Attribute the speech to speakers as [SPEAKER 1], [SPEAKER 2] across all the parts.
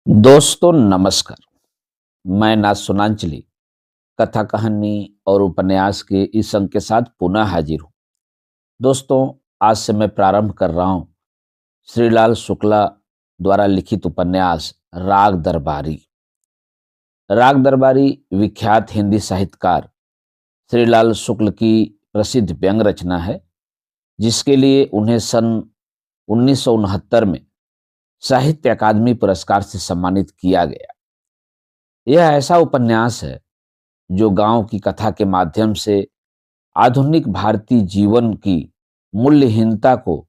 [SPEAKER 1] दोस्तों नमस्कार। मैं नाथ सुनांचली कथा कहानी और उपन्यास के इस अंक के साथ पुनः हाजिर हूँ। दोस्तों, आज से मैं प्रारंभ कर रहा हूँ श्रीलाल शुक्ला द्वारा लिखित उपन्यास राग दरबारी। राग दरबारी विख्यात हिंदी साहित्यकार श्रीलाल शुक्ल की प्रसिद्ध व्यंग रचना है, जिसके लिए उन्हें सन 1969 में साहित्य अकादमी पुरस्कार से सम्मानित किया गया। यह ऐसा उपन्यास है जो गांव की कथा के माध्यम से आधुनिक भारतीय जीवन की मूल्यहीनता को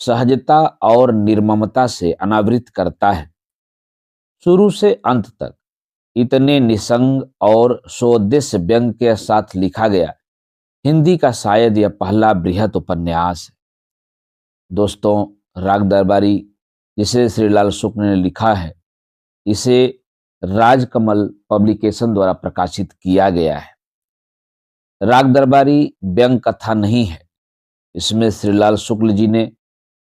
[SPEAKER 1] सहजता और निर्ममता से अनावृत करता है। शुरू से अंत तक इतने निसंग और सोद्देश्य व्यंग के साथ लिखा गया हिंदी का शायद यह पहला बृहत उपन्यास है। दोस्तों, राग दरबारी जिसे श्रीलाल शुक्ल ने लिखा है, इसे राजकमल पब्लिकेशन द्वारा प्रकाशित किया गया है। राग दरबारी व्यंग कथा नहीं है। इसमें श्रीलाल शुक्ल जी ने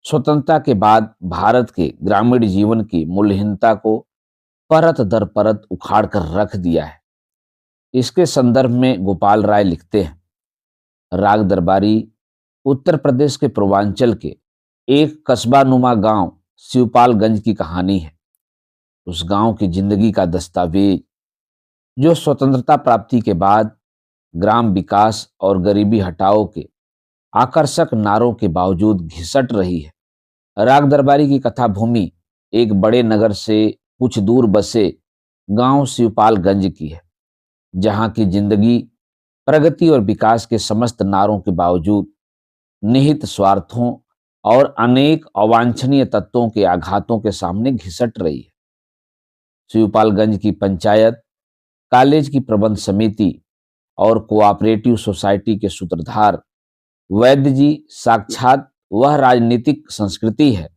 [SPEAKER 1] स्वतंत्रता के बाद भारत के ग्रामीण जीवन की मूल्यहीनता को परत दर परत उखाड़ कर रख दिया है। इसके संदर्भ में गोपाल राय लिखते हैं, राग दरबारी उत्तर प्रदेश के पूर्वांचल के एक कस्बा नुमा गांव शिवपालगंज की कहानी है। उस गांव की जिंदगी का दस्तावेज जो स्वतंत्रता प्राप्ति के बाद ग्राम विकास और गरीबी हटाओ के आकर्षक नारों के बावजूद घिसट रही है। राग दरबारी की कथा भूमि एक बड़े नगर से कुछ दूर बसे गांव शिवपालगंज की है, जहां की जिंदगी प्रगति और विकास के समस्त नारों के बावजूद निहित स्वार्थों और अनेक अवांछनीय तत्वों के आघातों के सामने घिसट रही है। शिवपालगंज की पंचायत, कॉलेज की प्रबंध समिति और कोऑपरेटिव सोसाइटी के सूत्रधार वैद्य जी साक्षात वह राजनीतिक संस्कृति है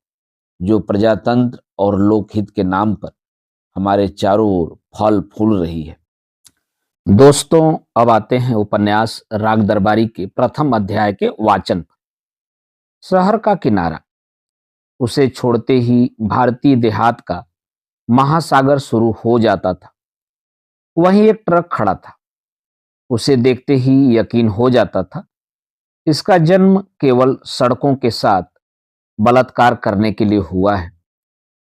[SPEAKER 1] जो प्रजातंत्र और लोकहित के नाम पर हमारे चारों ओर फल फूल रही है। दोस्तों, अब आते हैं उपन्यास राग दरबारी के प्रथम अध्याय के वाचन पर। शहर का किनारा, उसे छोड़ते ही भारतीय देहात का महासागर शुरू हो जाता था। वहीं एक ट्रक खड़ा था। उसे देखते ही यकीन हो जाता था इसका जन्म केवल सड़कों के साथ बलात्कार करने के लिए हुआ है,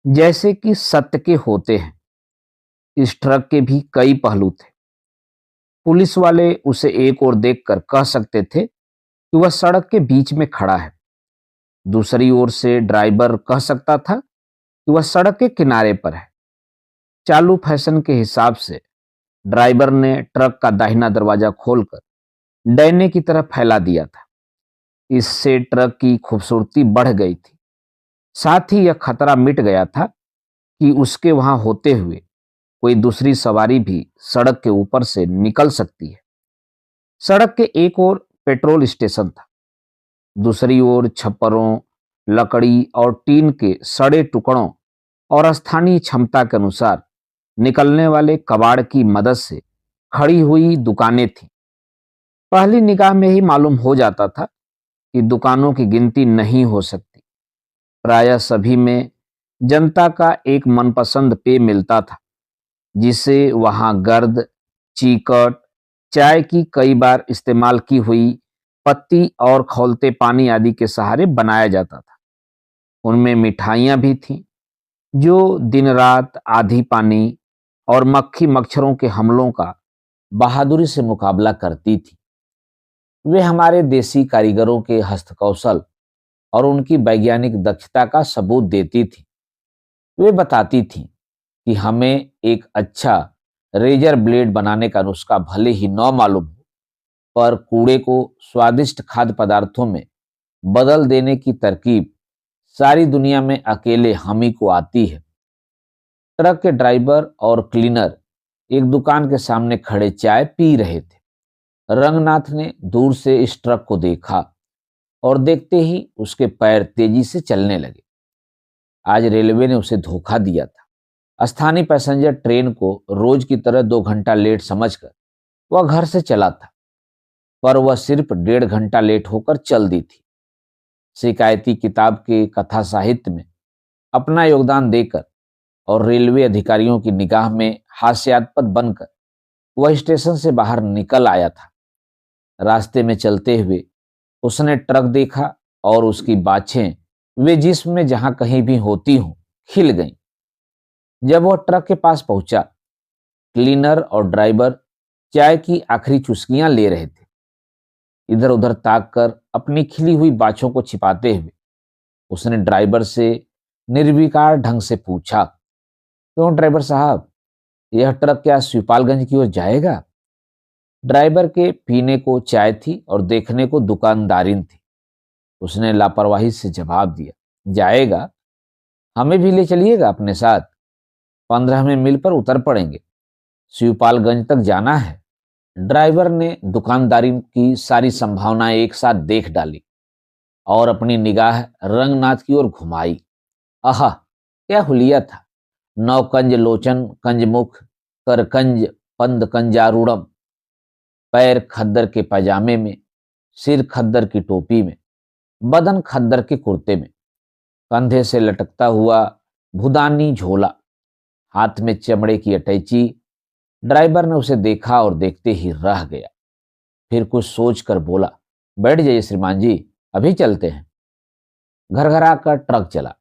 [SPEAKER 1] जैसे कि सत्य के होते हैं। इस ट्रक के भी कई पहलू थे। पुलिस वाले उसे एक ओर देखकर कह सकते थे कि वह सड़क के बीच में खड़ा है। दूसरी ओर से ड्राइवर कह सकता था कि वह सड़क के किनारे पर है। चालू फैशन के हिसाब से ड्राइवर ने ट्रक का दाहिना दरवाजा खोलकर डैने की तरफ फैला दिया था। इससे ट्रक की खूबसूरती बढ़ गई थी। साथ ही यह खतरा मिट गया था कि उसके वहां होते हुए कोई दूसरी सवारी भी सड़क के ऊपर से निकल सकती है। सड़क के एक ओर पेट्रोल स्टेशन था, दूसरी ओर छप्परों, लकड़ी और टीन के सड़े टुकड़ों और स्थानीय क्षमता के अनुसार निकलने वाले कबाड़ की मदद से खड़ी हुई दुकानें थीं। पहली निगाह में ही मालूम हो जाता था कि दुकानों की गिनती नहीं हो सकती। प्रायः सभी में जनता का एक मनपसंद पेय मिलता था, जिसे वहां गर्द, चीकट, चाय की कई बार इस्तेमाल की हुई पत्ती और खौलते पानी आदि के सहारे बनाया जाता था। उनमें मिठाइयां भी थीं, जो दिन रात आधी पानी और मक्खी मच्छरों के हमलों का बहादुरी से मुकाबला करती थी। वे हमारे देसी कारीगरों के हस्तकौशल और उनकी वैज्ञानिक दक्षता का सबूत देती थी। वे बताती थीं कि हमें एक अच्छा रेजर ब्लेड बनाने का नुस्खा भले ही न मालूम हो, पर कूड़े को स्वादिष्ट खाद्य पदार्थों में बदल देने की तरकीब सारी दुनिया में अकेले हम ही को आती है। ट्रक के ड्राइवर और क्लीनर एक दुकान के सामने खड़े चाय पी रहे थे। रंगनाथ ने दूर से इस ट्रक को देखा और देखते ही उसके पैर तेजी से चलने लगे। आज रेलवे ने उसे धोखा दिया था। स्थानीय पैसेंजर ट्रेन को रोज की तरह 2 घंटा लेट समझकर वह घर से चला था, पर वह सिर्फ 1.5 घंटा लेट होकर चल दी थी। शिकायती किताब के कथा साहित्य में अपना योगदान देकर और रेलवे अधिकारियों की निगाह में हास्यास्पद बनकर वह स्टेशन से बाहर निकल आया था। रास्ते में चलते हुए उसने ट्रक देखा और उसकी बाछें वे जिस्म में जहां कहीं भी होती हों खिल गईं। जब वह ट्रक के पास पहुंचा, क्लीनर और ड्राइवर चाय की आखिरी चुस्कियां ले रहे थे। इधर उधर ताक कर अपनी खिली हुई बाछों को छिपाते हुए उसने ड्राइवर से निर्विकार ढंग से पूछा, क्यों ड्राइवर साहब, यह ट्रक क्या शिवपालगंज की ओर जाएगा? ड्राइवर के पीने को चाय थी और देखने को दुकानदारिन थी। उसने लापरवाही से जवाब दिया, जाएगा? हमें भी ले चलिएगा अपने साथ। 15वें मील पर उतर पड़ेंगे, शिवपालगंज तक जाना है। ड्राइवर ने दुकानदारिन की सारी संभावनाएं एक साथ देख डाली और अपनी निगाह रंगनाथ की ओर घुमाई। आहा, क्या हुलिया था! नौकंज लोचन कंजमुख, करकंज पंद कंजारूढ़म, पैर खद्दर के पैजामे में, सिर खद्दर की टोपी में, बदन खद्दर के कुर्ते में, कंधे से लटकता हुआ भुदानी झोला, हाथ में चमड़े की अटैची। ड्राइवर ने उसे देखा और देखते ही रह गया। फिर कुछ सोचकर बोला, बैठ जाइए श्रीमान जी, अभी चलते हैं। घरघरा कर ट्रक चला।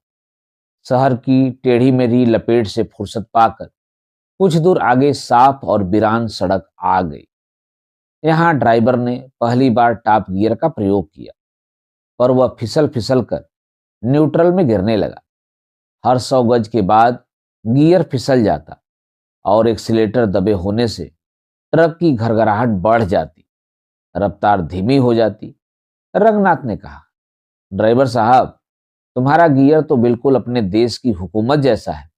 [SPEAKER 1] शहर की टेढ़ी मेढ़ी लपेट से फुर्सत पाकर कुछ दूर आगे साफ और वीरान सड़क आ गई। यहाँ ड्राइवर ने पहली बार टॉप गियर का प्रयोग किया, पर वह फिसल फिसल कर न्यूट्रल में गिरने लगा। हर 100 गज के बाद गियर फिसल जाता और एक्सीलेटर दबे होने से ट्रक की घरघराहट बढ़ जाती, रफ्तार धीमी हो जाती। रंगनाथ ने कहा, ड्राइवर साहब, तुम्हारा गियर तो बिल्कुल अपने देश की हुकूमत जैसा है।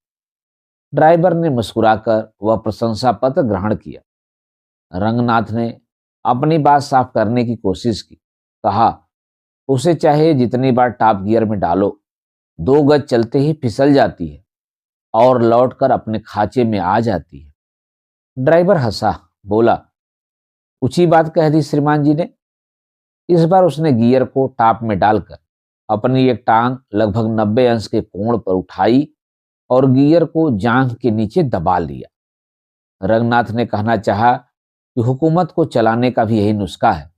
[SPEAKER 1] ड्राइवर ने मुस्कुराकर वह प्रशंसा पत्र ग्रहण किया। रंगनाथ ने अपनी बात साफ करने की कोशिश की। कहा, उसे चाहे जितनी बार टॉप गियर में डालो, 2 गज चलते ही फिसल जाती है और लौटकर अपने खांचे में आ जाती है। ड्राइवर हंसा, बोला, ऊंची बात कह दी श्रीमान जी ने। इस बार उसने गियर को टॉप में डालकर अपनी एक टांग लगभग 90 अंश के कोण पर उठाई और गियर को जांघ के नीचे दबा लिया। रंगनाथ ने कहना चाहा कि हुकूमत को चलाने का भी यही नुस्खा है,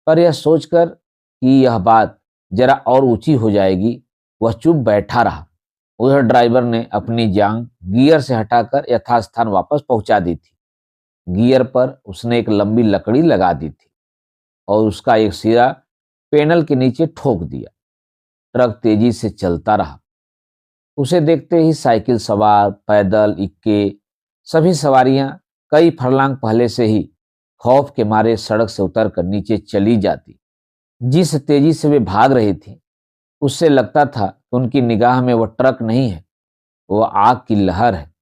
[SPEAKER 1] पर यह सोचकर कि यह बात जरा और ऊंची हो जाएगी, वह चुप बैठा रहा। उधर ड्राइवर ने अपनी जांघ गियर से हटाकर यथास्थान वापस पहुंचा दी थी। गियर पर उसने एक लंबी लकड़ी लगा दी थी और उसका एक सिरा पैनल के नीचे ठोक दिया। ट्रक तेजी से चलता रहा। उसे देखते ही साइकिल सवार, पैदल, इक्के, सभी सवारियां कई फरलांग पहले से ही खौफ के मारे सड़क से उतरकर नीचे चली जाती। जिस तेजी से वे भाग रही थी, उससे लगता था कि उनकी निगाह में वह ट्रक नहीं है, वह आग की लहर है,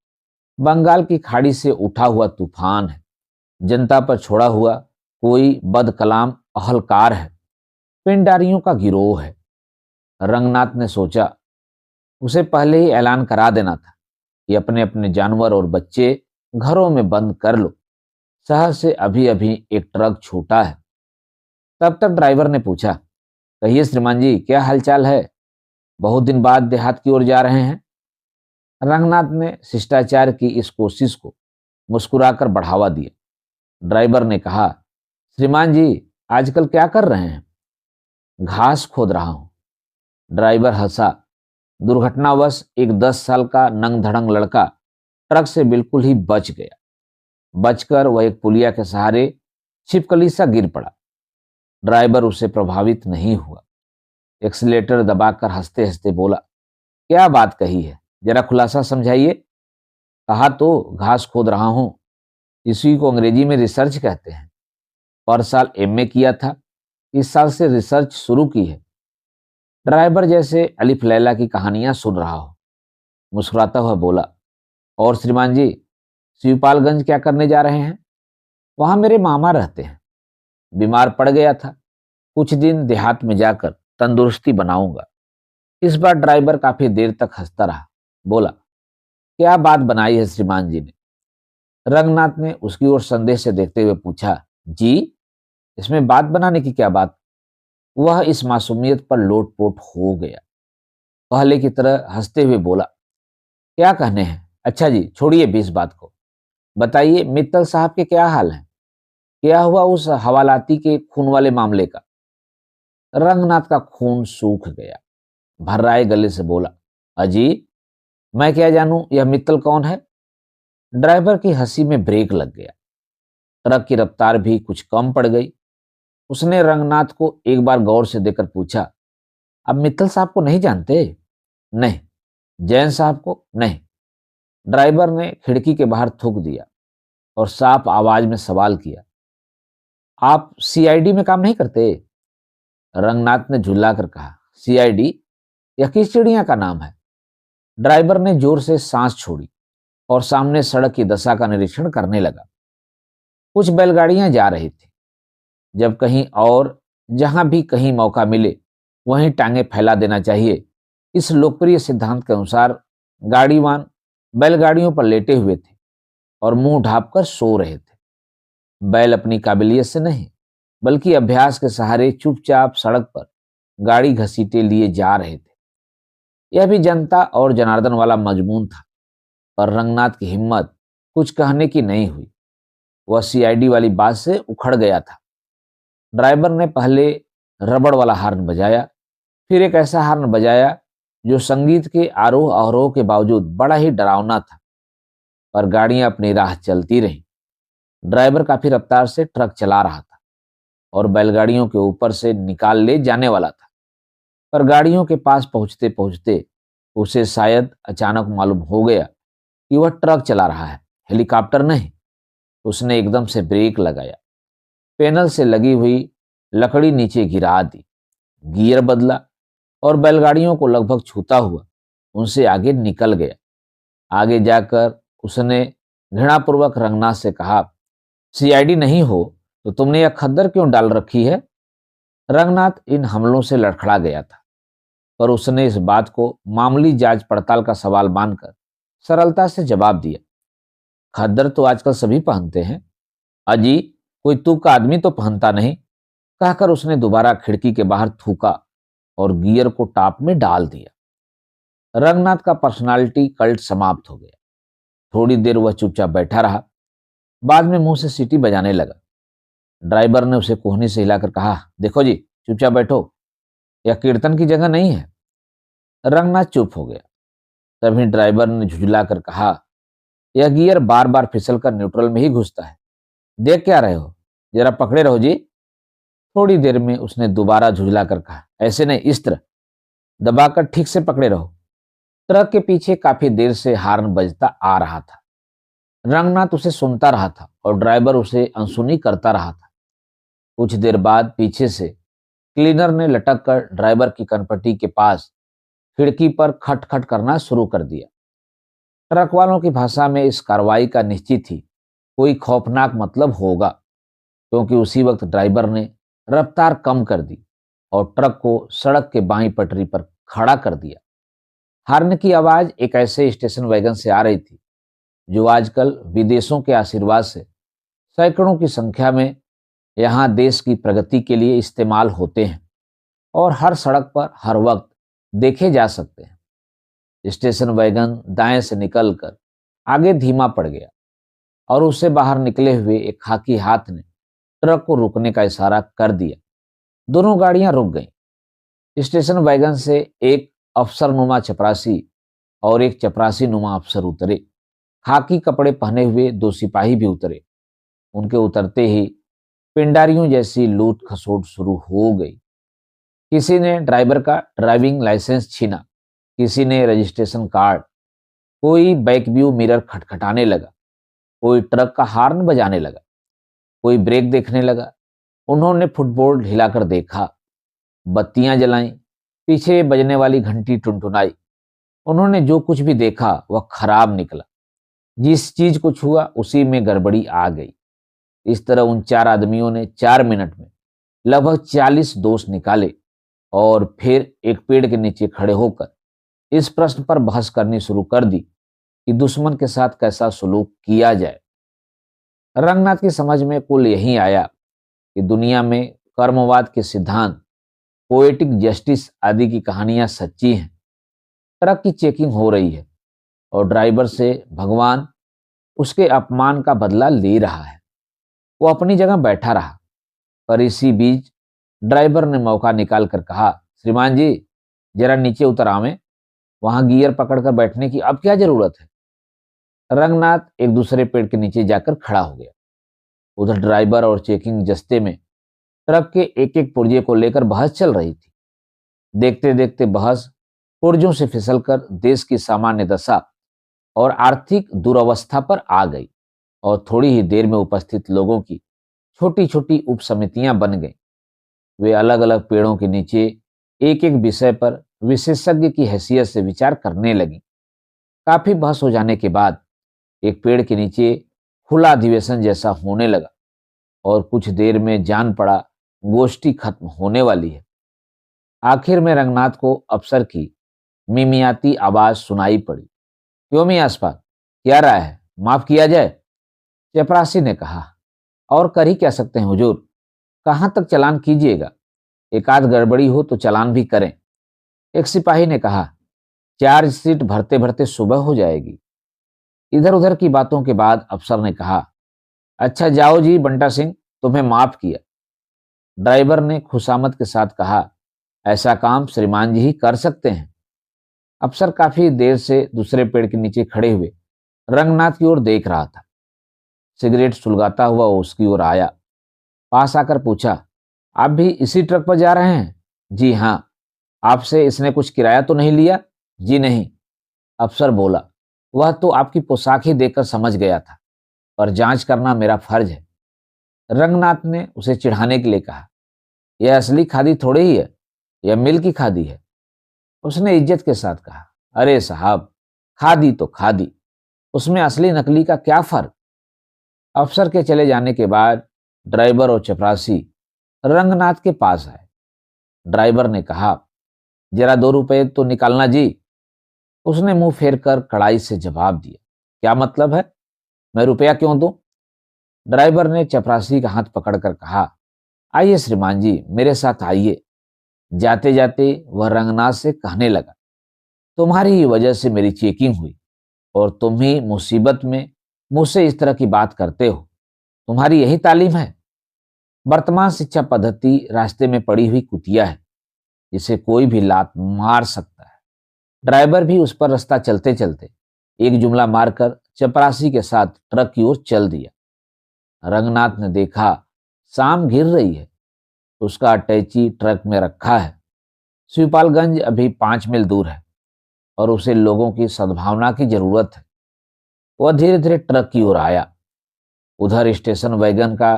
[SPEAKER 1] बंगाल की खाड़ी से उठा हुआ तूफान है, जनता पर छोड़ा हुआ कोई बदकलाम अहलकार है, पिंडारियों का गिरोह है। रंगनाथ ने सोचा, उसे पहले ही ऐलान करा देना था कि अपने अपने जानवर और बच्चे घरों में बंद कर लो, शहर से अभी अभी एक ट्रक छूटा है। तब तक ड्राइवर ने पूछा, कहिए श्रीमान जी, क्या हालचाल है? बहुत दिन बाद देहात की ओर जा रहे हैं। रंगनाथ ने शिष्टाचार की इस कोशिश को मुस्कुराकर बढ़ावा दिया। ड्राइवर ने कहा, श्रीमान जी, आजकल क्या कर रहे हैं? घास खोद रहा हूं। ड्राइवर हंसा। दुर्घटनावश एक 10 साल का नंग धड़ंग लड़का ट्रक से बिल्कुल ही बच गया। बचकर वह एक पुलिया के सहारे छिपकली सा गिर पड़ा। ड्राइवर उसे प्रभावित नहीं हुआ। एक्सीलेटर दबाकर हंसते हंसते बोला, क्या बात कही है, जरा खुलासा समझाइए। कहा तो घास खोद रहा हूं, इसी को अंग्रेजी में रिसर्च कहते हैं। पर साल एमए किया था, इस साल से रिसर्च शुरू की है। ड्राइवर जैसे अलिफ लैला की कहानियां सुन रहा हो। मुस्कुराता हुआ बोला, और श्रीमान जी, शिवपालगंज क्या करने जा रहे हैं? वहां मेरे मामा रहते हैं, बीमार पड़ गया था, कुछ दिन देहात में जाकर तंदुरुस्ती बनाऊंगा। इस बार ड्राइवर काफी देर तक हंसता रहा। बोला, क्या बात बनाई है श्रीमान जी ने? रंगनाथ ने उसकी ओर संदेह से देखते हुए पूछा, जी, इसमें बात बनाने की क्या बात? वह इस मासूमियत पर लोटपोट हो गया। पहले की तरह हंसते हुए बोला, क्या कहने हैं? अच्छा जी, छोड़िए भी इस बात को। बताइए मित्तल साहब के क्या हाल है? क्या हुआ उस हवालाती के खून वाले मामले का? रंगनाथ का खून सूख गया। भर्राए गले से बोला, अजी, मैं क्या जानूं यह मित्तल कौन है? ड्राइवर की हंसी में ब्रेक लग गया। ट्रक की रफ्तार भी कुछ कम पड़ गई। उसने रंगनाथ को एक बार गौर से देखकर पूछा, अब मित्तल साहब को नहीं जानते? नहीं। जैन साहब को? नहीं। ड्राइवर ने खिड़की के बाहर थूक दिया और साफ आवाज में सवाल किया, आप सीआईडी में काम नहीं करते? रंगनाथ ने झुल्लाकर कहा, सीआईडी? यह किस चिड़िया का नाम है? ड्राइवर ने जोर से सांस छोड़ी और सामने सड़क की दशा का निरीक्षण करने लगा। कुछ बैलगाड़ियां जा रही थी। जब कहीं और जहां भी कहीं मौका मिले वहीं टांगे फैला देना चाहिए, इस लोकप्रिय सिद्धांत के अनुसार गाड़ीवान बैलगाड़ियों पर लेटे हुए थे और मुंह ढांपकर सो रहे थे। बैल अपनी काबिलियत से नहीं बल्कि अभ्यास के सहारे चुपचाप सड़क पर गाड़ी घसीटे लिए जा रहे थे। यह भी जनता और जनार्दन वाला मजमून था, पर रंगनाथ की हिम्मत कुछ कहने की नहीं हुई। वह सीआईडी वाली बात से उखड़ गया था। ड्राइवर ने पहले रबड़ वाला हार्न बजाया, फिर एक ऐसा हार्न बजाया जो संगीत के आरोह अवरोह के बावजूद बड़ा ही डरावना था। पर गाड़ियां अपनी राह चलती रहीं। ड्राइवर काफी रफ्तार से ट्रक चला रहा था और बैलगाड़ियों के ऊपर से निकाल ले जाने वाला था। पर गाड़ियों के पास पहुंचते पहुंचते उसे शायद अचानक मालूम हो गया कि वह ट्रक चला रहा है, हेलीकॉप्टर नहीं। उसने एकदम से ब्रेक लगाया, पैनल से लगी हुई लकड़ी नीचे गिरा दी, गियर बदला और बैलगाड़ियों को लगभग छूता हुआ उनसे आगे निकल गया। आगे जाकर उसने घृणापूर्वक रंगनाथ से कहा, सीआईडी नहीं हो तो तुमने यह खद्दर क्यों डाल रखी है? रंगनाथ इन हमलों से लड़खड़ा गया था, पर उसने इस बात को मामूली जांच पड़ताल का सवाल मानकर सरलता से जवाब दिया, खद्दर तो आजकल सभी पहनते हैं। अजी, कोई तू का आदमी तो पहनता नहीं। कहकर उसने दोबारा खिड़की के बाहर थूका और गियर को टॉप में डाल दिया। रंगनाथ का पर्सनालिटी कल्ट समाप्त हो गया। थोड़ी देर वह चुपचाप बैठा रहा, बाद में मुंह से सीटी बजाने लगा। ड्राइवर ने उसे कोहनी से हिलाकर कहा, देखो जी, चुपचाप बैठो, यह कीर्तन की जगह नहीं है। रंगनाथ चुप हो गया। तभी ड्राइवर ने झुझला कर कहा, यह गियर बार बार फिसल कर न्यूट्रल में ही घुसता है, देख क्या रहे हो, जरा पकड़े रहो जी। थोड़ी देर में उसने दोबारा झुझला कर कहा, ऐसे नहीं, इस तरह दबाकर ठीक से पकड़े रहो। ट्रक के पीछे काफी देर से हार्न बजता आ रहा था। रंगनाथ उसे सुनता रहा था और ड्राइवर उसे अनसुनी करता रहा था। कुछ देर बाद पीछे से क्लीनर ने लटक कर ड्राइवर की कनपट्टी के पास खिड़की पर खटखट करना शुरू कर दिया। ट्रक वालों की भाषा में इस कार्रवाई का निश्चित ही कोई खौफनाक मतलब होगा, क्योंकि उसी वक्त ड्राइवर ने रफ्तार कम कर दी और ट्रक को सड़क के बाईं पटरी पर खड़ा कर दिया। हार्न की आवाज एक ऐसे स्टेशन वैगन से आ रही थी जो आजकल विदेशों के आशीर्वाद से सैकड़ों की संख्या में यहाँ देश की प्रगति के लिए इस्तेमाल होते हैं और हर सड़क पर हर वक्त देखे जा सकते हैं। स्टेशन वैगन दाएं से निकलकर आगे धीमा पड़ गया और उससे बाहर निकले हुए एक खाकी हाथ ने ट्रक को रुकने का इशारा कर दिया। दोनों गाड़ियां रुक गईं। स्टेशन वैगन से एक अफसरनुमा चपरासी और एक चपरासी नुमा अफसर उतरे। खाकी कपड़े पहने हुए दो सिपाही भी उतरे। उनके उतरते ही पिंडारियों जैसी लूट खसोट शुरू हो गई। किसी ने ड्राइवर का ड्राइविंग लाइसेंस छीना, किसी ने रजिस्ट्रेशन कार्ड, कोई बैक व्यू मिरर खटखटाने लगा, कोई ट्रक का हॉर्न बजाने लगा, कोई ब्रेक देखने लगा। उन्होंने फुटबोर्ड हिलाकर देखा, बत्तियां जलाईं, पीछे बजने वाली घंटी टुनटुनाई। उन्होंने जो कुछ भी देखा वह खराब निकला। जिस चीज को छुआ उसी में गड़बड़ी आ गई। इस तरह उन चार आदमियों ने 4 मिनट में लगभग 40 दोष निकाले और फिर एक पेड़ के नीचे खड़े होकर इस प्रश्न पर बहस करनी शुरू कर दी कि दुश्मन के साथ कैसा सलूक किया जाए। रंगनाथ की समझ में कुल यही आया कि दुनिया में कर्मवाद के सिद्धांत, पोएटिक जस्टिस आदि की कहानियां सच्ची हैं। ट्रक की चेकिंग हो रही है, और ड्राइवर से भगवान उसके अपमान का बदला ले रहा है। वो अपनी जगह बैठा रहा, पर इसी बीच ड्राइवर ने मौका निकाल कर कहा, श्रीमान जी, जरा नीचे उतर आवें, वहां गियर पकड़कर बैठने की अब क्या जरूरत है। रंगनाथ एक दूसरे पेड़ के नीचे जाकर खड़ा हो गया। उधर ड्राइवर और चेकिंग जस्ते में ट्रक के एक एक पुर्जे को लेकर बहस चल रही थी। देखते देखते बहस पुर्जों से फिसलकर देश की सामान्य दशा और आर्थिक दुर्वस्था पर आ गई और थोड़ी ही देर में उपस्थित लोगों की छोटी छोटी उप समितियां बन गईं। वे अलग अलग पेड़ों के नीचे एक एक विषय पर विशेषज्ञ की हैसियत से विचार करने लगी। काफी बहस हो जाने के बाद एक पेड़ के नीचे खुला अधिवेशन जैसा होने लगा और कुछ देर में जान पड़ा गोष्ठी खत्म होने वाली है। आखिर में रंगनाथ को अफसर की मिमियाती आवाज सुनाई पड़ी, क्यों मियां असफाक, क्या राय है, माफ किया जाए। चपरासी ने कहा, और कर ही क्या सकते हैं हुजूर, कहां तक चालान कीजिएगा, एक आध गड़बड़ी हो तो चालान भी करें। एक सिपाही ने कहा, चार्ज शीट भरते भरते सुबह हो जाएगी। इधर उधर की बातों के बाद अफसर ने कहा, अच्छा जाओ जी बंटा सिंह, तुम्हें माफ किया। ड्राइवर ने खुशामद के साथ कहा, ऐसा काम श्रीमान जी ही कर सकते हैं। अफसर काफी देर से दूसरे पेड़ के नीचे खड़े हुए रंगनाथ की ओर देख रहा था। सिगरेट सुलगाता हुआ वो उसकी ओर आया, पास आकर पूछा, आप भी इसी ट्रक पर जा रहे हैं। जी हाँ। आपसे इसने कुछ किराया तो नहीं लिया। जी नहीं। अफसर बोला, वह तो आपकी पोशाक ही देखकर समझ गया था, पर जांच करना मेरा फर्ज है। रंगनाथ ने उसे चिढ़ाने के लिए कहा, यह असली खादी थोड़ी ही है, यह मिल की खादी है। उसने इज्जत के साथ कहा, अरे साहब, खादी तो खादी, उसमें असली नकली का क्या फर्क। अफसर के चले जाने के बाद ड्राइवर और चपरासी रंगनाथ के पास आए। ड्राइवर ने कहा, जरा 2 रुपए तो निकालना जी। उसने मुंह फेर कर कड़ाई से जवाब दिया, क्या मतलब है, मैं रुपया क्यों दूं। ड्राइवर ने चपरासी का हाथ पकड़कर कहा, आइए श्रीमान जी, मेरे साथ आइए। जाते जाते वह रंगनाथ से कहने लगा, तुम्हारी ही वजह से मेरी चेकिंग हुई और तुम ही मुसीबत में मुझसे इस तरह की बात करते हो। तुम्हारी यही तालीम है। वर्तमान शिक्षा पद्धति रास्ते में पड़ी हुई कुतिया है, जिसे कोई भी लात मार सकता है। ड्राइवर भी उस पर रास्ता चलते चलते एक जुमला मारकर चपरासी के साथ ट्रक की ओर चल दिया। रंगनाथ ने देखा, शाम घिर रही है, उसका अटैची ट्रक में रखा है। शिवपालगंज अभी 5 मील दूर है और उसे लोगों की सद्भावना की जरूरत है। वह धीरे धीरे ट्रक की ओर आया। उधर स्टेशन वैगन का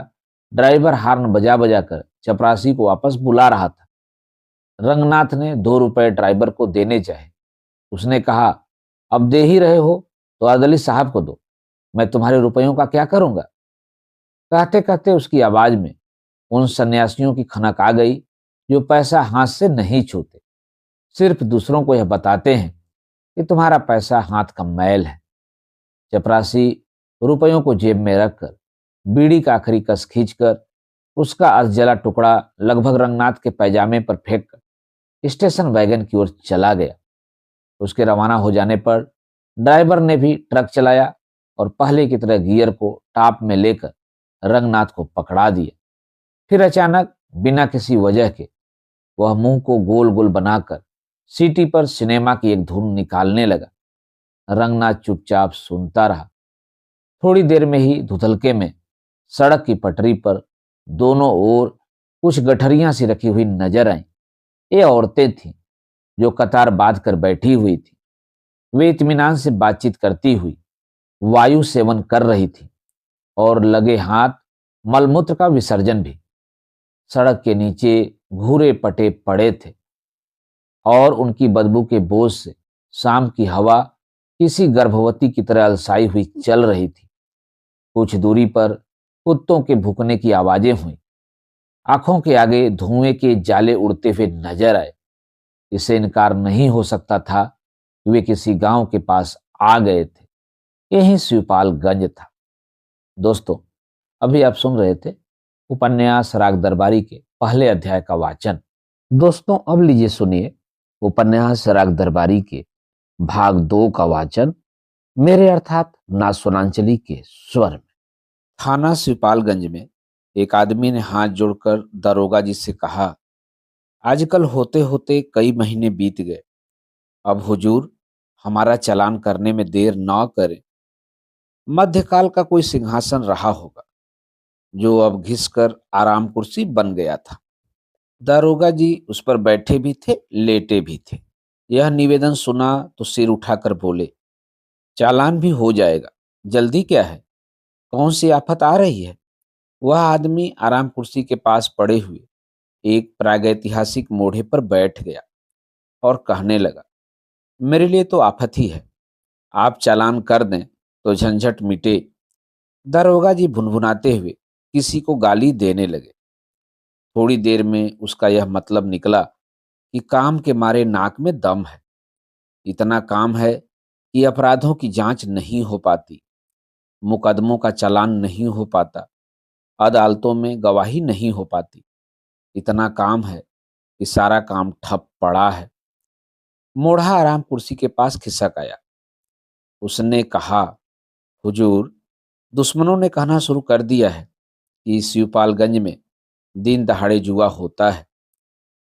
[SPEAKER 1] ड्राइवर हार्न बजा बजा कर चपरासी को वापस बुला रहा था। रंगनाथ ने 2 रुपए ड्राइवर को देने चाहे। उसने कहा, अब दे ही रहे हो तो अदली साहब को दो, मैं तुम्हारे रुपयों का क्या करूंगा। कहते कहते उसकी आवाज में उन सन्यासियों की खनक आ गई जो पैसा हाथ से नहीं छूते, सिर्फ दूसरों को यह बताते हैं कि तुम्हारा पैसा हाथ का मैल है। चपरासी रुपयों को जेब में रखकर बीड़ी का आखिरी कस खींचकर उसका अधजला टुकड़ा लगभग रंगनाथ के पैजामे पर फेंक कर स्टेशन वैगन की ओर चला गया। उसके रवाना हो जाने पर ड्राइवर ने भी ट्रक चलाया और पहले की तरह गियर को टाप में लेकर रंगनाथ को पकड़ा दिया। फिर अचानक बिना किसी वजह के वह मुंह को गोल गोल बनाकर सीटी पर सिनेमा की एक धुन निकालने लगा। रंगनाथ चुपचाप सुनता रहा। थोड़ी देर में ही धुतलके में सड़क की पटरी पर दोनों ओर कुछ गठरियां सी रखी हुई नजर आईं। ये औरतें थीं जो कतार बांध कर बैठी हुई थी। वे इत्मीनान से बातचीत करती हुई वायु सेवन कर रही थी और लगे हाथ मलमूत्र का विसर्जन भी। सड़क के नीचे घूरे पटे पड़े थे और उनकी बदबू के बोझ से शाम की हवा किसी गर्भवती की तरह अलसाई हुई चल रही थी। कुछ दूरी पर कुत्तों के भूकने की आवाजें हुई। आंखों के आगे धुएं के जाले उड़ते हुए नजर आए। इसे इनकार नहीं हो सकता था कि वे किसी गांव के पास आ गए थे। यही शिवपालगंज था। दोस्तों, अभी आप सुन रहे थे उपन्यास राग दरबारी के पहले अध्याय का वाचन। दोस्तों, अब लीजिए सुनिए उपन्यास राग दरबारी के भाग 2 का वाचन मेरे अर्थात नासुनांचली के स्वर में। थाना सिपालगंज में एक आदमी ने हाथ जोड़कर दरोगा जी से कहा, आजकल होते होते कई महीने बीत गए। अब हुजूर हमारा चालान करने में देर न करें। मध्यकाल का कोई सिंहासन रहा होगा जो अब घिसकर आराम कुर्सी बन गया था। दारोगा जी उस पर बैठे भी थे, लेटे भी थे। यह निवेदन सुना तो सिर उठाकर बोले, चालान भी हो जाएगा, जल्दी क्या है, कौन सी आफत आ रही है। वह आदमी आराम कुर्सी के पास पड़े हुए एक प्रागैतिहासिक मोढ़े पर बैठ गया और कहने लगा, मेरे लिए तो आफत ही है, आप चालान कर दें तो झंझट मिटे। दारोगा जी भुनभुनाते हुए किसी को गाली देने लगे। थोड़ी देर में उसका यह मतलब निकला कि काम के मारे नाक में दम है। इतना काम है कि अपराधों की जांच नहीं हो पाती, मुकदमों का चालान नहीं हो पाता, अदालतों में गवाही नहीं हो पाती। इतना काम है कि सारा काम ठप पड़ा है। मोढ़ा आराम कुर्सी के पास खिसक आया। उसने कहा, हुजूर दुश्मनों ने कहना शुरू कर दिया है कि इस शिवपालगंज में दिन दहाड़े जुआ होता है।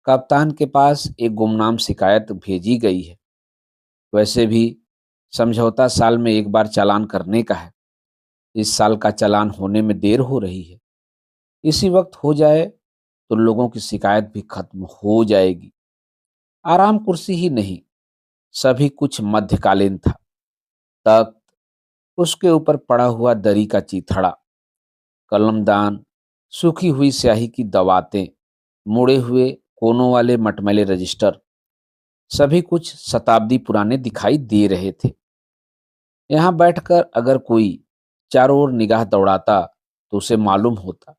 [SPEAKER 1] कप्तान के पास एक गुमनाम शिकायत भेजी गई है। वैसे भी समझौता साल में एक बार चालान करने का है। इस साल का चालान होने में देर हो रही है। इसी वक्त हो जाए तो लोगों की शिकायत भी खत्म हो जाएगी। आराम कुर्सी ही नहीं, सभी कुछ मध्यकालीन था। तख्त, उसके ऊपर पड़ा हुआ दरी का चीथड़ा, कलमदान, सूखी हुई स्याही की दवातें, मुड़े हुए कोनों वाले मटमैले रजिस्टर, सभी कुछ शताब्दी पुराने दिखाई दे रहे थे। यहाँ बैठकर अगर कोई चारों ओर निगाह दौड़ाता तो उसे मालूम होता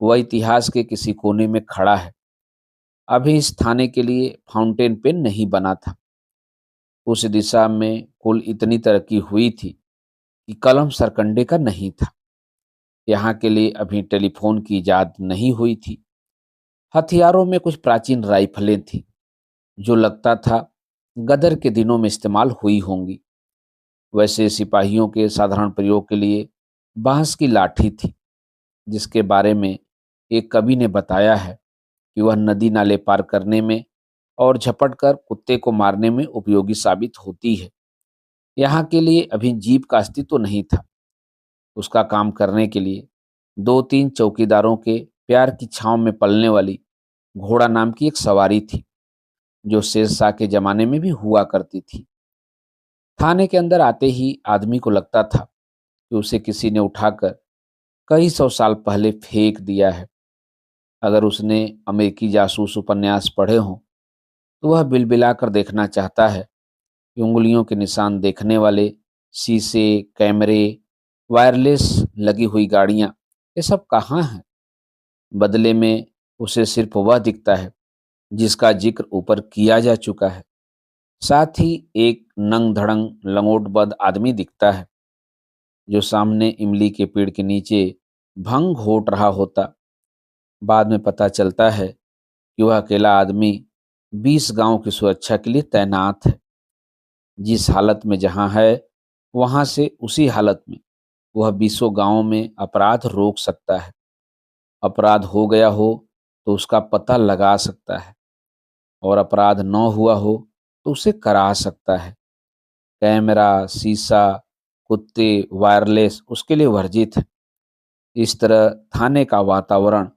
[SPEAKER 1] वह इतिहास के किसी कोने में खड़ा है। अभी इस थाने के लिए फाउंटेन पेन नहीं बना था। उस दिशा में कुल इतनी तरक्की हुई थी कि कलम सरकंडे का नहीं था। यहाँ के लिए अभी टेलीफोन की इजाद नहीं हुई थी। हथियारों में कुछ प्राचीन राइफलें थीं जो लगता था गदर के दिनों में इस्तेमाल हुई होंगी। वैसे सिपाहियों के साधारण प्रयोग के लिए बांस की लाठी थी, जिसके बारे में एक कवि ने बताया है कि वह नदी नाले पार करने में और झपट कर कुत्ते को मारने में उपयोगी साबित होती है। यहाँ के लिए अभी जीप का अस्तित्व नहीं था। उसका काम करने के लिए दो तीन चौकीदारों के प्यार की छांव में पलने वाली घोड़ा नाम की एक सवारी थी, जो शेरशाह के जमाने में भी हुआ करती थी। थाने के अंदर आते ही आदमी को लगता था कि उसे किसी ने उठाकर कई सौ साल पहले फेंक दिया है। अगर उसने अमेरिकी जासूस उपन्यास पढ़े हों तो वह बिलबिलाकर देखना चाहता है कि उंगलियों के निशान देखने वाले शीशे, कैमरे, वायरलेस लगी हुई गाड़ियां, ये सब कहाँ हैं। बदले में उसे सिर्फ वह दिखता है जिसका जिक्र ऊपर किया जा चुका है। साथ ही एक नंग धड़ंग लंगोटबद आदमी दिखता है जो सामने इमली के पेड़ के नीचे भंग घोट रहा होता। बाद में पता चलता है कि वह अकेला आदमी 20 गांव की सुरक्षा के लिए तैनात है। जिस हालत में जहां है, वहां से उसी हालत में वह 20 गांवों में अपराध रोक सकता है। अपराध हो गया हो तो उसका पता लगा सकता है, और अपराध न हुआ हो तो उसे करा सकता है। कैमरा, शीशा, कुत्ते, वायरलेस उसके लिए वर्जित है। इस तरह थाने का वातावरण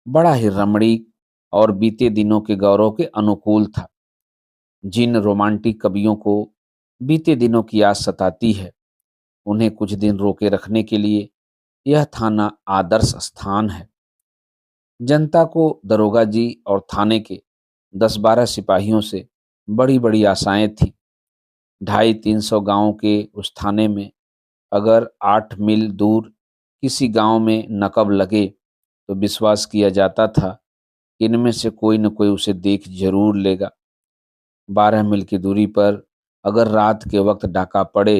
[SPEAKER 1] बड़ा ही रमणीक और बीते दिनों के गौरव के अनुकूल था। जिन रोमांटिक कवियों को बीते दिनों की याद सताती है, उन्हें कुछ दिन रोके रखने के लिए यह थाना आदर्श स्थान है। जनता को दरोगा जी और थाने के 10-12 सिपाहियों से बड़ी बड़ी आशाएं थीं। 250-300 गांवों के उस थाने में अगर 8 मील दूर किसी गांव में नकब लगे तो विश्वास किया जाता था कि इनमें से कोई न कोई उसे देख जरूर लेगा। 12 मील की दूरी पर अगर रात के वक्त डाका पड़े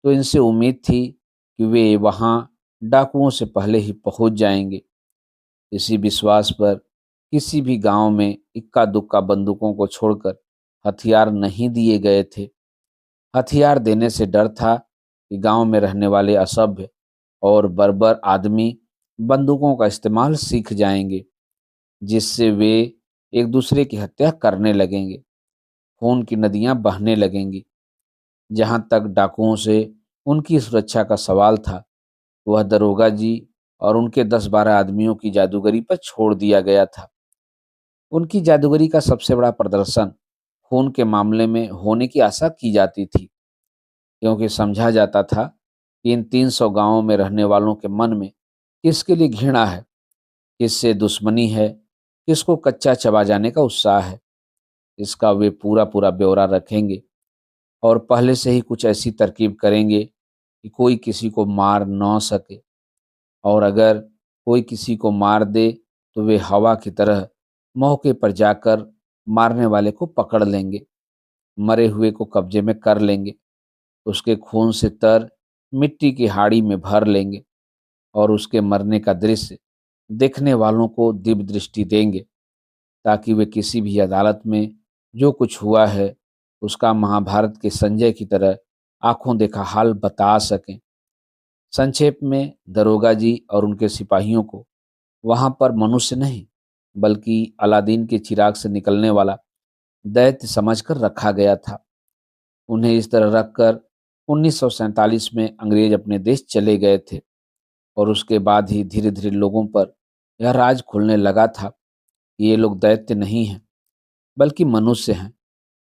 [SPEAKER 1] तो इनसे उम्मीद थी कि वे वहां डाकुओं से पहले ही पहुंच जाएंगे। इसी विश्वास पर किसी भी गांव में इक्का दुक्का बंदूकों को छोड़कर हथियार नहीं दिए गए थे। हथियार देने से डर था कि गांव में रहने वाले असभ्य और बर्बर आदमी बंदूकों का इस्तेमाल सीख जाएंगे, जिससे वे एक दूसरे की हत्या करने लगेंगे। खून की नदियां बहने लगेंगी। जहां तक डाकुओं से उनकी सुरक्षा का सवाल था, वह दरोगा जी और उनके 10-12 आदमियों की जादूगरी पर छोड़ दिया गया था। उनकी जादूगरी का सबसे बड़ा प्रदर्शन खून के मामले में होने की आशा की जाती थी, क्योंकि समझा जाता था कि इन 300 गांवों में रहने वालों के मन में किसके लिए घृणा है, किससे दुश्मनी है, किसको कच्चा चबा जाने का उत्साह है। इसका वे पूरा पूरा ब्यौरा रखेंगे और पहले से ही कुछ ऐसी तरकीब करेंगे कि कोई किसी को मार न सके, और अगर कोई किसी को मार दे तो वे हवा की तरह मौके पर जाकर मारने वाले को पकड़ लेंगे, मरे हुए को कब्जे में कर लेंगे, उसके खून से तर मिट्टी की हाड़ी में भर लेंगे और उसके मरने का दृश्य देखने वालों को दिव्य दृष्टि देंगे, ताकि वे किसी भी अदालत में जो कुछ हुआ है उसका महाभारत के संजय की तरह आंखों देखा हाल बता सकें। संक्षेप में दरोगा जी और उनके सिपाहियों को वहां पर मनुष्य नहीं, बल्कि अलादीन के चिराग से निकलने वाला दैत्य समझकर रखा गया था। उन्हें इस तरह रखकर 1947 में अंग्रेज अपने देश चले गए थे, और उसके बाद ही धीरे धीरे लोगों पर यह राज खुलने लगा था कि ये लोग दैत्य नहीं हैं, बल्कि मनुष्य हैं,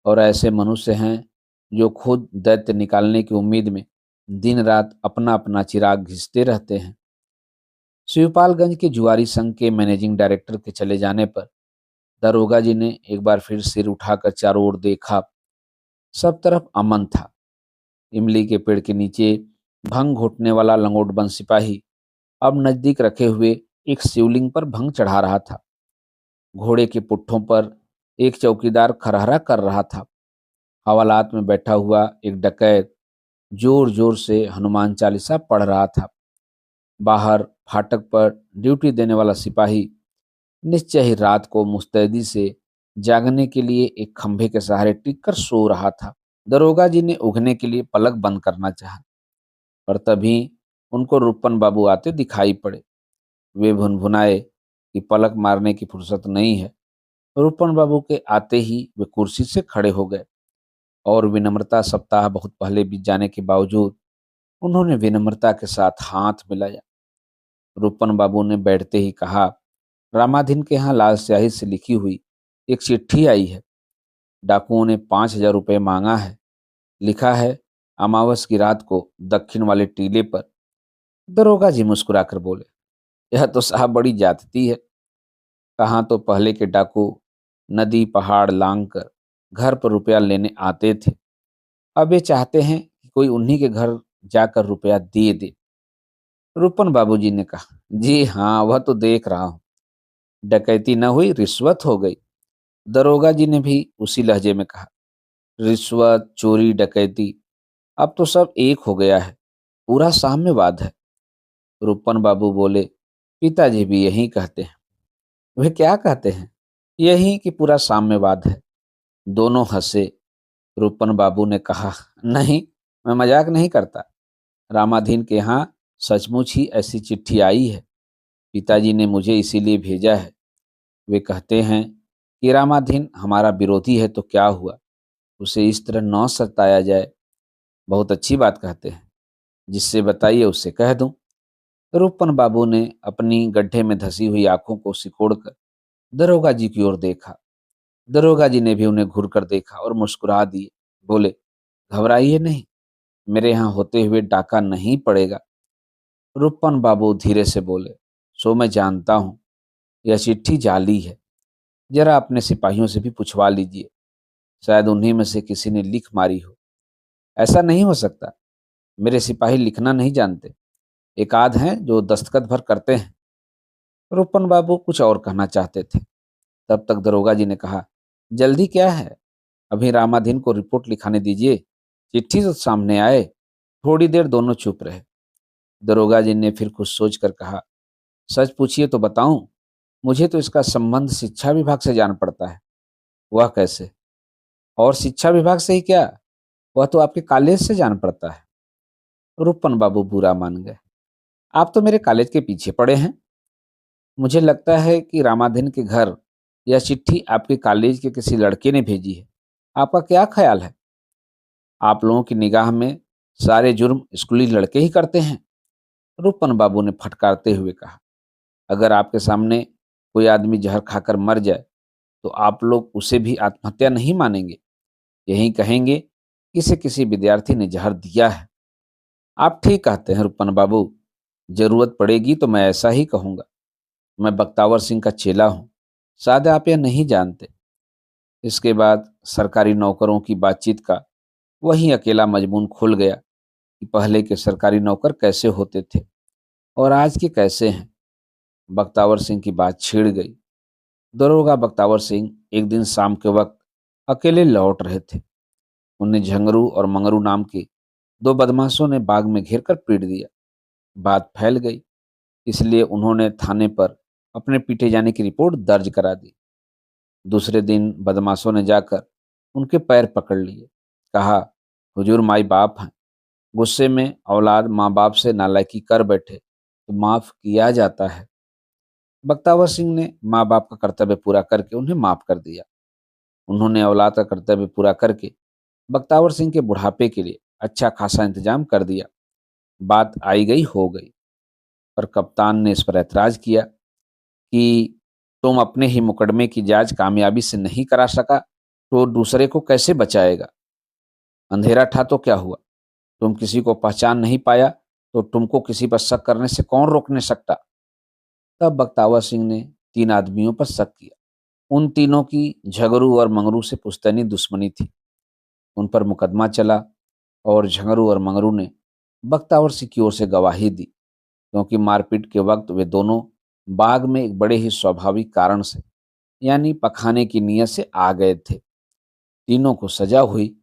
[SPEAKER 1] और ऐसे मनुष्य हैं जो खुद दैत्य निकालने की उम्मीद में दिन रात अपना अपना चिराग घिसते रहते हैं। शिवपालगंज के जुआरी संघ के मैनेजिंग डायरेक्टर के चले जाने पर दरोगा जी ने एक बार फिर सिर उठाकर चारों ओर देखा। सब तरफ अमन था। इमली के पेड़ के नीचे भंग घोटने वाला लंगोटबंद सिपाही अब नजदीक रखे हुए एक शिवलिंग पर भंग चढ़ा रहा था। घोड़े के पुट्ठों पर एक चौकीदार खरहरा कर रहा था। हवालात में बैठा हुआ एक डकैत जोर जोर से हनुमान चालीसा पढ़ रहा था। बाहर फाटक पर ड्यूटी देने वाला सिपाही निश्चय ही रात को मुस्तैदी से जागने के लिए एक खंभे के सहारे टिक कर सो रहा था। दरोगा जी ने उगने के लिए पलक बंद करना चाहा, पर तभी उनको रुपन बाबू आते दिखाई पड़े। वे भुनभुनाए कि पलक मारने की फुर्सत नहीं है। रुपन बाबू के आते ही वे कुर्सी से खड़े हो गए, और विनम्रता सप्ताह बहुत पहले बीत जाने के बावजूद उन्होंने विनम्रता के साथ हाथ मिलाया। रुपन बाबू ने बैठते ही कहा, रामाधीन के यहाँ लाल स्याही से लिखी हुई एक चिट्ठी आई है। डाकुओं ने 5,000 रुपये मांगा है। लिखा है, अमावस की रात को दक्षिण वाले टीले पर। दरोगा जी मुस्कुराकर बोले, यह तो साहब बड़ी ज्यादती है। कहाँ तो पहले के डाकू नदी पहाड़ लांग कर घर पर रुपया लेने आते थे, अब ये चाहते हैं कि कोई उन्हीं के घर जाकर रुपया दे दे। रूपन बाबूजी ने कहा, जी हाँ, वह तो देख रहा हूँ। डकैती न हुई, रिश्वत हो गई। दरोगा जी ने भी उसी लहजे में कहा, रिश्वत चोरी डकैती अब तो सब एक हो गया है, पूरा साम्यवाद है। रूपन बाबू बोले, पिताजी भी यही कहते हैं। वे क्या कहते हैं? यही कि पूरा साम्यवाद है। दोनों हंसे। रूपन बाबू ने कहा, नहीं, मैं मजाक नहीं करता। रामाधीन के यहाँ सचमुच ही ऐसी चिट्ठी आई है। पिताजी ने मुझे इसीलिए भेजा है। वे कहते हैं कि रामाधीन हमारा विरोधी है तो क्या हुआ, उसे इस तरह न सताया जाए। बहुत अच्छी बात कहते हैं, जिससे बताइए उससे कह दूं। रूपन बाबू ने अपनी गड्ढे में धसी हुई आंखों को सिकोड़कर दरोगा जी की ओर देखा। दरोगा जी ने भी उन्हें घूरकर देखा और मुस्कुरा दिए। बोले, घबराइए नहीं, मेरे यहाँ होते हुए डाका नहीं पड़ेगा। रूपन बाबू धीरे से बोले, सो मैं जानता हूँ यह चिट्ठी जाली है। जरा अपने सिपाहियों से भी पूछवा लीजिए, शायद उन्हीं में से किसी ने लिख मारी हो। ऐसा नहीं हो सकता, मेरे सिपाही लिखना नहीं जानते। एक आध हैं जो दस्तखत भर करते हैं। रूपन बाबू कुछ और कहना चाहते थे, तब तक दरोगा जी ने कहा, जल्दी क्या है, अभी रामाधीन को रिपोर्ट लिखाने दीजिए, चिट्ठी तो सामने आए। थोड़ी देर दोनों चुप रहे। दरोगा जी ने फिर कुछ सोचकर कहा, सच पूछिए तो बताऊं, मुझे तो इसका संबंध शिक्षा विभाग से जान पड़ता है। वह कैसे? और शिक्षा विभाग से ही क्या, वह तो आपके कॉलेज से जान पड़ता है। रूपन बाबू बुरा मान गए। आप तो मेरे कॉलेज के पीछे पड़े हैं। मुझे लगता है कि रामाधीन के घर यह चिट्ठी आपके कॉलेज के किसी लड़के ने भेजी है। आपका क्या ख्याल है? आप लोगों की निगाह में सारे जुर्म स्कूली लड़के ही करते हैं? रूपन बाबू ने फटकारते हुए कहा। अगर आपके सामने कोई आदमी जहर खाकर मर जाए तो आप लोग उसे भी आत्महत्या नहीं मानेंगे। यही कहेंगे कि इसे किसी विद्यार्थी ने जहर दिया है। आप ठीक कहते हैं रूपन बाबू। जरूरत पड़ेगी तो मैं ऐसा ही कहूंगा। मैं बख्तावर सिंह का चेला हूं। शायद आप यह नहीं जानते। इसके बाद सरकारी नौकरों की बातचीत का वही अकेला मजमून खुल गया कि पहले के सरकारी नौकर कैसे होते थे और आज के कैसे हैं। बख्तावर सिंह की बात छिड़ गई। दरोगा बख्तावर सिंह एक दिन शाम के वक्त अकेले लौट रहे थे। उन्हें झंगरू और मंगरू नाम के दो बदमाशों ने बाग में घेर कर पीट दिया। बात फैल गई, इसलिए उन्होंने थाने पर अपने पीटे जाने की रिपोर्ट दर्ज करा दी। दूसरे दिन बदमाशों ने जाकर उनके पैर पकड़ लिए। कहा, हुजूर माई बाप हैं। गुस्से में औलाद माँ बाप से नालायकी कर बैठे तो माफ किया जाता है। बख्तावर सिंह ने माँ बाप का कर्तव्य पूरा करके उन्हें माफ कर दिया। उन्होंने औलाद का कर्तव्य पूरा करके बख्तावर सिंह के बुढ़ापे के लिए अच्छा खासा इंतजाम कर दिया। बात आई गई हो गई, पर कप्तान ने इस पर ऐतराज किया कि तुम अपने ही मुकदमे की जांच कामयाबी से नहीं करा सका तो दूसरे को कैसे बचाएगा? अंधेरा था तो क्या हुआ? तुम किसी को पहचान नहीं पाया तो तुमको किसी पर शक करने से कौन रोकने सकता? तब बख्तावर सिंह ने तीन आदमियों पर शक किया। उन तीनों की झगरू और मंगरू से पुश्तैनी दुश्मनी थी। उन पर मुकदमा चला और झगरू और मंगरू ने बख्तावर सिंह की ओर से गवाही दी, क्योंकि मारपीट के वक्त वे दोनों बाग में एक बड़े ही स्वाभाविक कारण से यानी पखाने की नीयत से आ गए थे। तीनों को सजा हुई।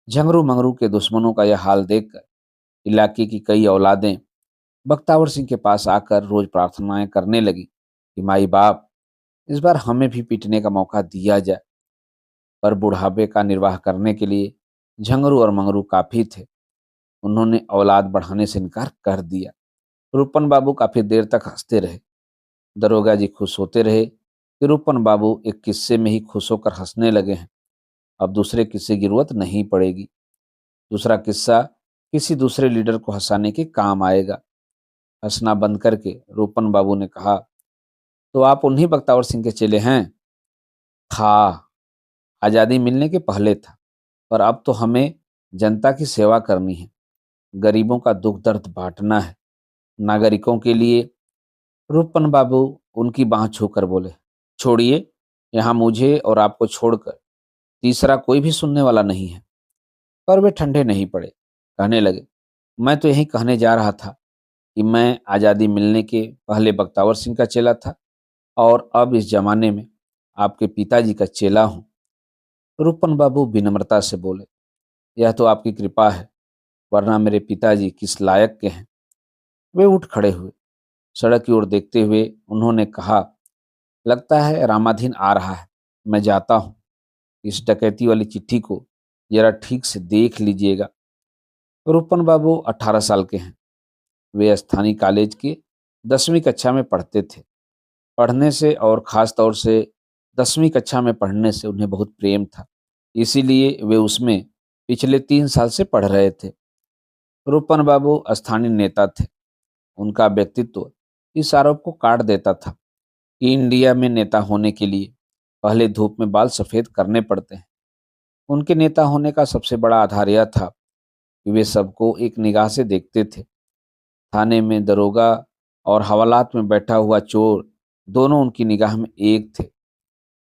[SPEAKER 1] झंगरू मंगरू के दुश्मनों का यह हाल देखकर इलाके की कई औलादें बख्तावर सिंह के पास आकर रोज प्रार्थनाएं करने लगी कि माई बाप, इस बार हमें भी पीटने का मौका दिया जाए। पर बुढ़ापे का निर्वाह करने के लिए झंगरू और मंगरू काफी थे। उन्होंने औलाद बढ़ाने से इनकार कर दिया। रूपन बाबू काफी देर तक हंसते रहे। दरोगा जी खुश होते रहे कि रूपन बाबू एक किस्से में ही खुश होकर हंसने लगे हैं। अब दूसरे किस्से की जरूरत नहीं पड़ेगी। दूसरा किस्सा किसी दूसरे लीडर को हंसाने के काम आएगा। हंसना बंद करके रूपन बाबू ने कहा, तो आप उन्हीं बख्तावर सिंह के चेले हैं? था। आज़ादी मिलने के पहले था, पर अब तो हमें जनता की सेवा करनी है। गरीबों का दुख दर्द बांटना है। नागरिकों के लिए। रूपन बाबू उनकी बांह छूकर बोले, छोड़िए, यहाँ मुझे और आपको छोड़कर तीसरा कोई भी सुनने वाला नहीं है। पर वे ठंडे नहीं पड़े। कहने लगे, मैं तो यही कहने जा रहा था कि मैं आज़ादी मिलने के पहले बख्तावर सिंह का चेला था और अब इस जमाने में आपके पिताजी का चेला हूँ। रूपन बाबू विनम्रता से बोले, यह तो आपकी कृपा है, वरना मेरे पिताजी किस लायक के हैं। वे उठ खड़े हुए। सड़क की ओर देखते हुए उन्होंने कहा, लगता है रामाधीन आ रहा है। मैं जाता हूँ। इस डकैती वाली चिट्ठी को जरा ठीक से देख लीजिएगा। रूपन बाबू 18 साल के हैं। वे स्थानीय कॉलेज के 10वीं कक्षा में पढ़ते थे। पढ़ने से और ख़ास तौर से 10वीं कक्षा में पढ़ने से उन्हें बहुत प्रेम था। इसीलिए वे उसमें पिछले 3 साल से पढ़ रहे थे। रूपन बाबू स्थानीय नेता थे। उनका व्यक्तित्व इस आरोप को काट देता था कि इंडिया में नेता होने के लिए पहले धूप में बाल सफ़ेद करने पड़ते हैं। उनके नेता होने का सबसे बड़ा आधार यह था कि वे सबको एक निगाह से देखते थे। थाने में दरोगा और हवालात में बैठा हुआ चोर दोनों उनकी निगाह में एक थे।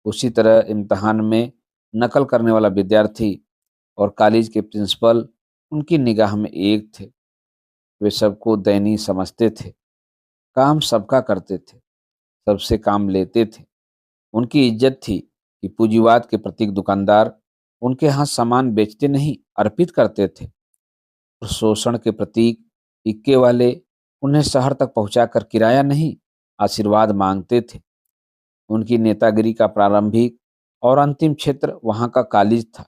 [SPEAKER 1] उसी तरह इम्तिहान में नकल करने वाला विद्यार्थी और कॉलेज के प्रिंसिपल उनकी निगाह में एक थे। वे सबको दयनीय समझते थे। काम सबका करते थे, सबसे काम लेते थे। उनकी इज्जत थी कि पूंजीवाद के प्रतीक दुकानदार उनके यहाँ सामान बेचते नहीं, अर्पित करते थे। और शोषण के प्रतीक इक्के वाले उन्हें शहर तक पहुंचाकर किराया नहीं, आशीर्वाद मांगते थे। उनकी नेतागिरी का प्रारंभिक और अंतिम क्षेत्र वहां का कॉलेज था,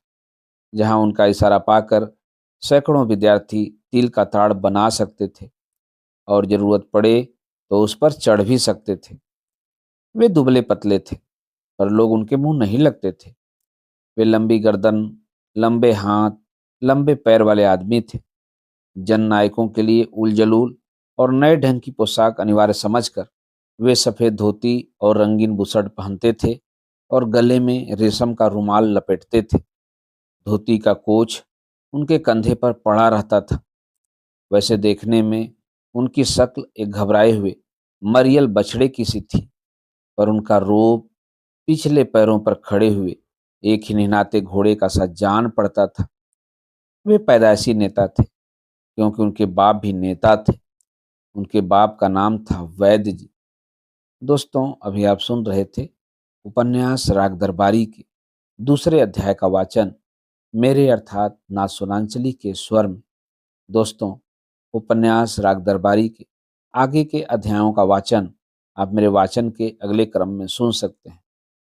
[SPEAKER 1] जहां उनका इशारा पाकर सैकड़ों विद्यार्थी तिल का ताड़ बना सकते थे और जरूरत पड़े तो उस पर चढ़ भी सकते थे। वे दुबले पतले थे, पर लोग उनके मुंह नहीं लगते थे। वे लंबी गर्दन, लंबे हाथ, लंबे पैर वाले आदमी थे। जननायकों के लिए उलजलूल और नए ढंग की पोशाक अनिवार्य समझकर वे सफेद धोती और रंगीन बुसर्ट पहनते थे और गले में रेशम का रुमाल लपेटते थे। धोती का कोच उनके कंधे पर पड़ा रहता था। वैसे देखने में उनकी शक्ल एक घबराए हुए मरियल बछड़े की सी थी, पर उनका रोब पिछले पैरों पर खड़े हुए एक ही निहनाते घोड़े का सा जान पड़ता था। वे पैदाइशी नेता थे, क्योंकि उनके बाप भी नेता थे। उनके बाप का नाम था वैद्य जी। दोस्तों, अभी आप सुन रहे थे उपन्यास राग दरबारी के दूसरे अध्याय का वाचन मेरे अर्थात नाथ सुनांचली के स्वर में। दोस्तों, उपन्यास राग दरबारी के आगे के अध्यायों का वाचन आप मेरे वाचन के अगले क्रम में सुन सकते हैं।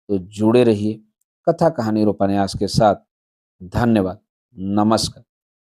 [SPEAKER 1] तो जुड़े रहिए कथा कहानी और उपन्यास के साथ। धन्यवाद। नमस्कार।